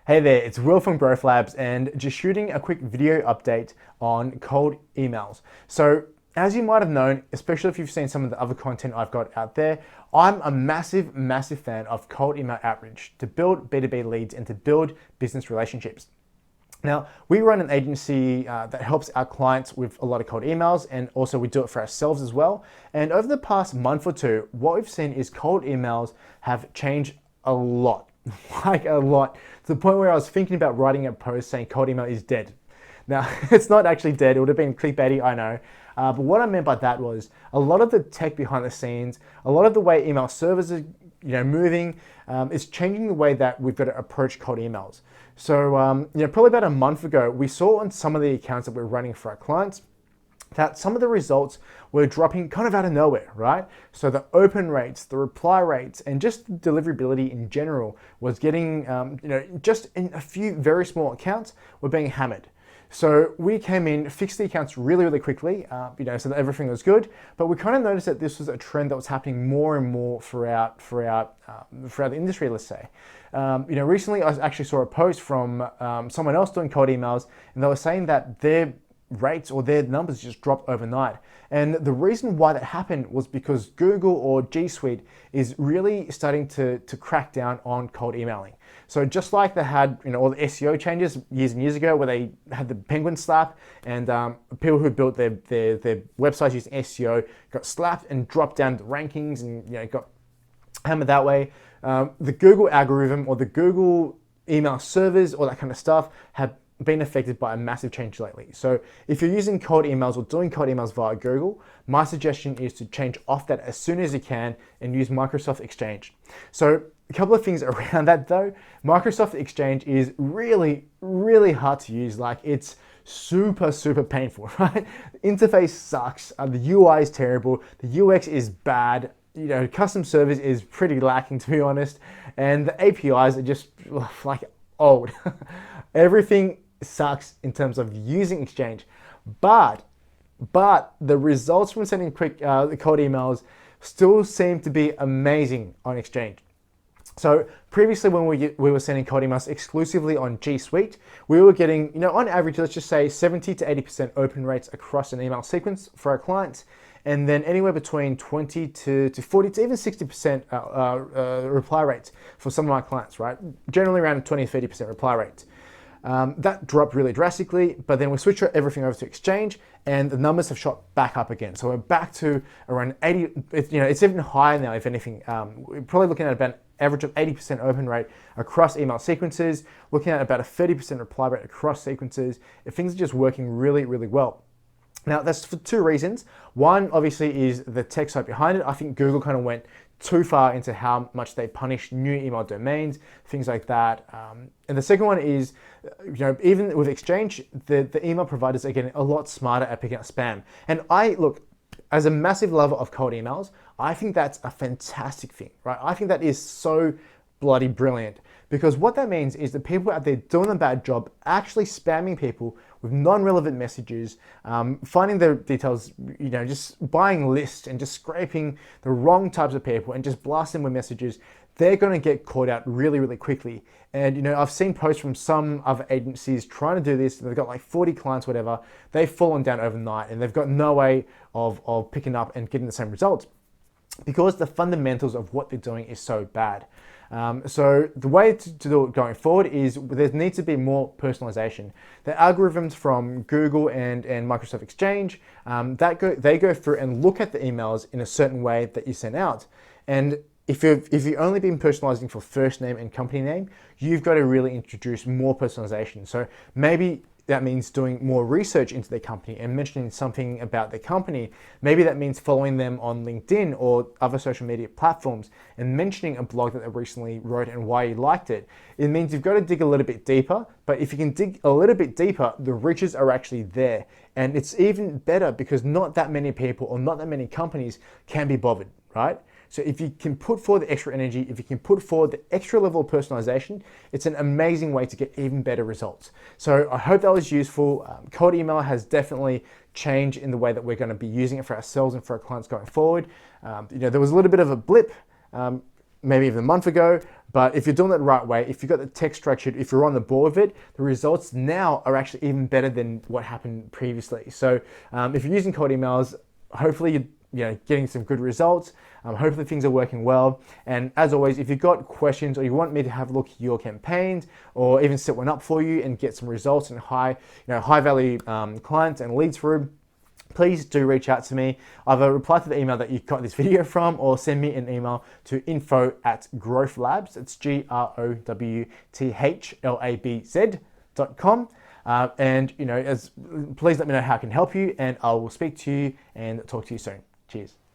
Hey there, it's Will from Growth Labs and just shooting a quick video update on cold emails. So as you might have known, especially if you've seen some of the other content I've got out there, I'm a massive fan of cold email outreach to build B2B leads and to build business relationships. Now, we run an agency that helps our clients with a lot of cold emails, and also we do it for ourselves as well. And over the past month or two, what we've seen is cold emails have changed a lot, like a lot, to the point where I was thinking about writing a post saying cold email is dead. Now, it's not actually dead. It would have been clickbaity, I know. But what I meant by that was a lot of the tech behind the scenes, a lot of the way email servers are moving, is changing the way that we've got to approach cold emails. So, probably about a month ago, we saw on some of the accounts that we're running for our clients that some of the results were dropping kind of out of nowhere, right? So the open rates, the reply rates, and just deliverability in general was getting, just in a few very small accounts were being hammered. So we came in, fixed the accounts really quickly, so that everything was good. But we kind of noticed that this was a trend that was happening more and more throughout the industry, let's say. Recently I actually saw a post from someone else doing cold emails, and they were saying that their rates or their numbers just dropped overnight. And the reason why that happened was because Google or G Suite is really starting to crack down on cold emailing. So just like they had all the SEO changes years and years ago where they had the penguin slap and people who built their websites using SEO got slapped and dropped down the rankings and got hammered that way. The Google algorithm or the Google email servers, all that kind of stuff have been affected by a massive change lately. So if you're using cold emails or doing cold emails via Google, my suggestion is to change off that as soon as you can and use Microsoft Exchange. So a couple of things around that though. Microsoft Exchange is really hard to use. Like it's super painful, right? The interface sucks. The UI is terrible. The UX is bad. Custom service is pretty lacking, to be honest. And the APIs are just like old. Everything sucks in terms of using Exchange, but the results from sending quick cold emails still seem to be amazing on Exchange. So previously when we were sending cold emails exclusively on G Suite, we were getting, on average, let's just say 70 to 80% open rates across an email sequence for our clients, and then anywhere between 20 to 40 to even 60% reply rates for some of my clients, right? Generally around 20 to 30% reply rates. That dropped really drastically, but then we switched everything over to Exchange and the numbers have shot back up again. So we're back to around 80, it's even higher now, if anything. We're probably looking at about an average of 80% open rate across email sequences, looking at about a 30% reply rate across sequences. Things are just working really well. Now that's for two reasons. One, obviously, is the tech side behind it. I think Google kind of went too far into how much they punish new email domains, things like that. And the second one is, even with Exchange, the email providers are getting a lot smarter at picking up spam. And as a massive lover of cold emails, I think that's a fantastic thing, right? I think that is so bloody brilliant, because what that means is that people out there doing a bad job actually spamming people with non-relevant messages, finding their details, just buying lists and just scraping the wrong types of people and just blasting with messages. They're going to get caught out really quickly. And I've seen posts from some other agencies trying to do this. They've got like 40 clients, whatever. They've fallen down overnight and they've got no way of picking up and getting the same results because the fundamentals of what they're doing is so bad. So the way to do it going forward is there needs to be more personalization. The algorithms from Google and Microsoft Exchange, they go through and look at the emails in a certain way that you send out. And if you've only been personalizing for first name and company name, you've got to really introduce more personalization. So maybe that means doing more research into their company and mentioning something about their company. Maybe that means following them on LinkedIn or other social media platforms and mentioning a blog that they recently wrote and why you liked it. It means you've got to dig a little bit deeper, but if you can dig a little bit deeper, the riches are actually there. And it's even better because not that many people or not that many companies can be bothered, right? So if you can put forward the extra energy, if you can put forward the extra level of personalization, it's an amazing way to get even better results. So I hope that was useful. Cold email has definitely changed in the way that we're going to be using it for ourselves and for our clients going forward. There was a little bit of a blip maybe even a month ago. But if you're doing it the right way, if you've got the text structured, if you're on the board with it, the results now are actually even better than what happened previously. So if you're using cold emails, hopefully you're getting some good results. Hopefully things are working well. And as always, if you've got questions or you want me to have a look at your campaigns or even set one up for you and get some results and high value clients and leads through, please do reach out to me. Either reply to the email that you got this video from or send me an email to info@growthlabs. It's growthlabz.com. And please let me know how I can help you, and I will speak to you and talk to you soon. Cheers.